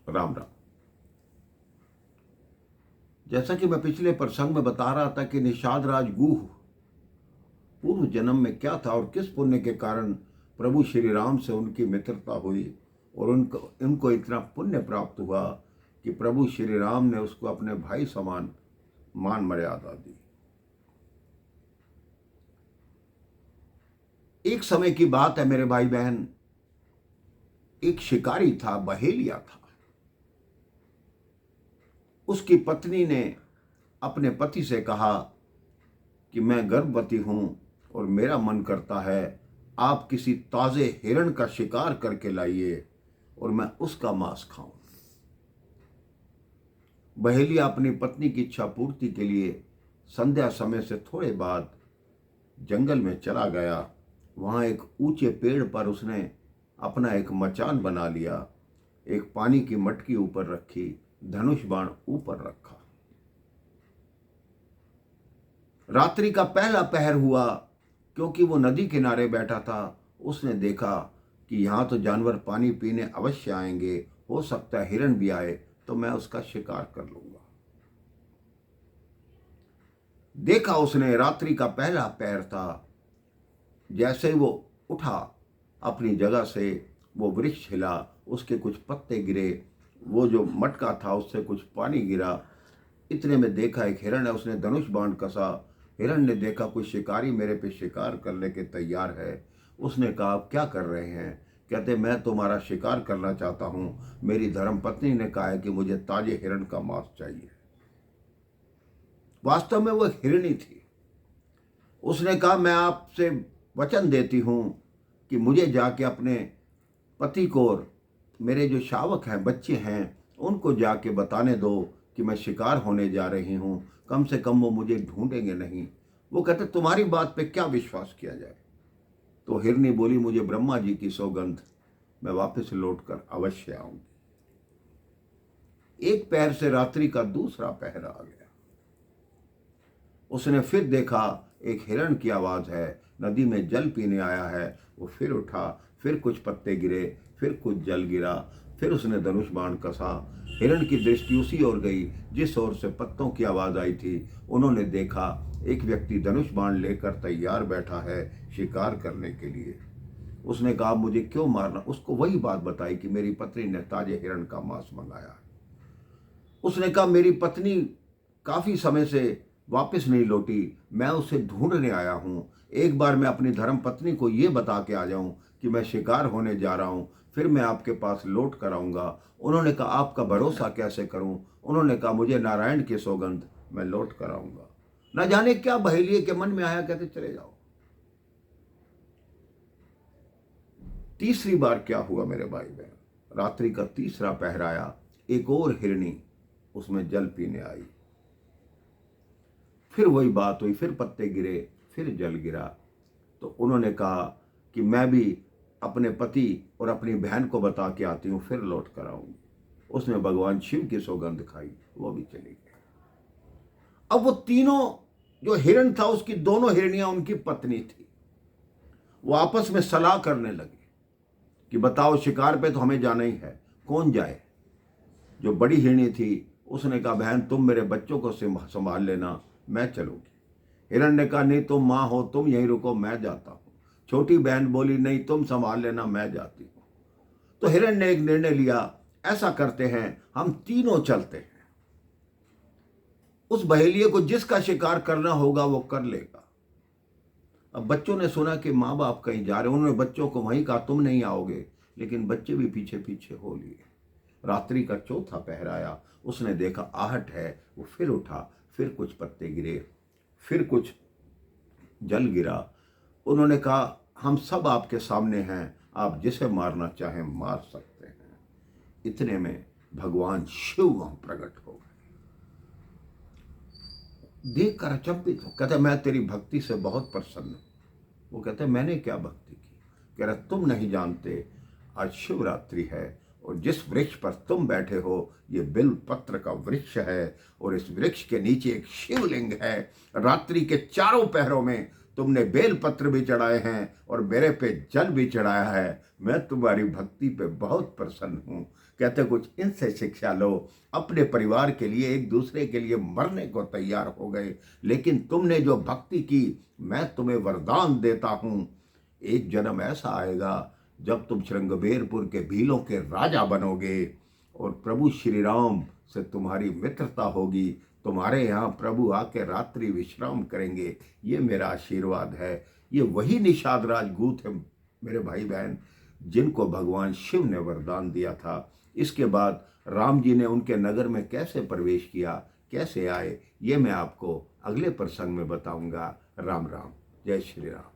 राम राम। जैसा कि मैं पिछले प्रसंग में बता रहा था कि निषाद राज गुह पूर्व जन्म में क्या था और किस पुण्य के कारण प्रभु श्री राम से उनकी मित्रता हुई और उनको इतना पुण्य प्राप्त हुआ कि प्रभु श्री राम ने उसको अपने भाई समान मान मर्यादा दी। एक समय की बात है मेरे भाई बहन, एक शिकारी था, बहेलिया था। उसकी पत्नी ने अपने पति से कहा कि मैं गर्भवती हूं और मेरा मन करता है आप किसी ताजे हिरण का शिकार करके लाइए और मैं उसका मांस खाऊं। बहेलिया अपनी पत्नी की इच्छा पूर्ति के लिए संध्या समय से थोड़े बाद जंगल में चला गया। वहां एक ऊंचे पेड़ पर उसने अपना एक मचान बना लिया, एक पानी की मटकी ऊपर रखी, धनुष बाण ऊपर रखा। रात्रि का पहला पहर हुआ। क्योंकि वो नदी किनारे बैठा था, उसने देखा कि यहां तो जानवर पानी पीने अवश्य आएंगे, हो सकता है हिरण भी आए तो मैं उसका शिकार कर लूंगा। देखा उसने, रात्रि का पहला पहर था। जैसे वो उठा अपनी जगह से, वो वृक्ष हिला, उसके कुछ पत्ते गिरे, वो जो मटका था उससे कुछ पानी गिरा। इतने में देखा एक हिरण है, उसने धनुष बाण कसा। हिरण ने देखा कोई शिकारी मेरे पे शिकार करने के तैयार है। उसने कहा आप क्या कर रहे हैं? कहते मैं तुम्हारा शिकार करना चाहता हूं। मेरी धर्मपत्नी ने कहा है कि मुझे ताजे हिरण का मांस चाहिए। वास्तव में वो हिरणी थी। उसने कहा मैं आपसे वचन देती हूं कि मुझे जाके अपने पति को और मेरे जो शावक हैं, बच्चे हैं, उनको जाके बताने दो कि मैं शिकार होने जा रही हूं। कम से कम वो मुझे ढूंढेंगे नहीं। वो कहते तुम्हारी बात पे क्या विश्वास किया जाए? तो हिरनी बोली मुझे ब्रह्मा जी की सौगंध, मैं वापस लौटकर अवश्य आऊंगी। एक पहर से रात्रि का दूसरा पहर आ गया। उसने फिर देखा एक हिरण की आवाज है, नदी में जल पीने आया है। वो फिर उठा, फिर कुछ पत्ते गिरे, फिर कुछ जल गिरा, फिर उसने धनुष बाण कसा। हिरण की दृष्टि उसी ओर गई जिस ओर से पत्तों की आवाज आई थी। उन्होंने देखा एक व्यक्ति धनुष बाण लेकर तैयार बैठा है शिकार करने के लिए। उसने कहा मुझे क्यों मारना? उसको वही बात बताई कि मेरी पत्नी ने ताजे हिरण का मांस मंगाया। उसने कहा मेरी पत्नी काफी समय से वापस नहीं लौटी, मैं उसे ढूंढने आया हूं। एक बार मैं अपनी धर्म पत्नी को यह बता के आ जाऊं कि मैं शिकार होने जा रहा हूं, फिर मैं आपके पास लौट कर आऊंगा। उन्होंने कहा आपका भरोसा कैसे करूं? उन्होंने कहा मुझे नारायण की सौगंध, मैं लौट कर आऊंगा। न जाने क्या बहेलिये के मन में आया, कहते चले जाओ। तीसरी बार क्या हुआ मेरे भाई बहन? रात्रि का तीसरा पहर आया। एक और हिरणी उसमें जल पीने आई। फिर वही बात हुई, फिर पत्ते गिरे, फिर जल गिरा। तो उन्होंने कहा कि मैं भी अपने पति और अपनी बहन को बता के आती हूं, फिर लौट कर आऊंगी। उसने भगवान शिव की सौगंध खाई, वो भी चली गई। अब वो तीनों, जो हिरण था उसकी दोनों हिरनियां उनकी पत्नी थी। वो आपस में सलाह करने लगी कि बताओ शिकार पे तो हमें जाना ही है, कौन जाए? जो बड़ी हिरणी थी उसने कहा बहन तुम मेरे बच्चों को संभाल लेना, मैं चलूंगी। हिरण ने कहा नहीं तुम माँ हो, तुम यहीं रुको, मैं जाता हूं। छोटी बहन बोली नहीं तुम संभाल लेना, मैं जाती हूं। तो हिरण ने एक निर्णय लिया, ऐसा करते हैं हम तीनों चलते हैं। उस बहेलिये को जिसका शिकार करना होगा वो कर लेगा। अब बच्चों ने सुना कि माँ बाप कहीं जा रहे, उन्होंने बच्चों को वहीं कहा तुम नहीं आओगे, लेकिन बच्चे भी पीछे पीछे हो लिए। रात्रि का चौथा पहर आया। उसने देखा आहट है, वो फिर उठा, फिर कुछ पत्ते गिरे, फिर कुछ जल गिरा। उन्होंने कहा हम सब आपके सामने हैं, आप जिसे मारना चाहें मार सकते हैं। इतने में भगवान शिव वहां प्रकट हो गए। देख कर अचंभित हो, कहते मैं तेरी भक्ति से बहुत प्रसन्न हूं। वो कहते मैंने क्या भक्ति की? कह रहा तुम नहीं जानते, आज शिवरात्रि है और जिस वृक्ष पर तुम बैठे हो ये बिल पत्र का वृक्ष है और इस वृक्ष के नीचे एक शिवलिंग है। रात्रि के चारों पहरों में तुमने बेल पत्र भी चढ़ाए हैं और मेरे पे जल भी चढ़ाया है। मैं तुम्हारी भक्ति पे बहुत प्रसन्न हूं। कहते कुछ इनसे शिक्षा लो। अपने परिवार के लिए, एक दूसरे के लिए मरने को तैयार हो गए, लेकिन तुमने जो भक्ति की, मैं तुम्हें वरदान देता हूं, एक जन्म ऐसा आएगा जब तुम श्रृंगबेरपुर के भीलों के राजा बनोगे और प्रभु श्री राम से तुम्हारी मित्रता होगी। तुम्हारे यहाँ प्रभु आके रात्रि विश्राम करेंगे। ये मेरा आशीर्वाद है। ये वही निषाद राजपूत है मेरे भाई बहन, जिनको भगवान शिव ने वरदान दिया था। इसके बाद राम जी ने उनके नगर में कैसे प्रवेश किया, कैसे आए, ये मैं आपको अगले प्रसंग में बताऊंगा। राम राम, जय श्री राम।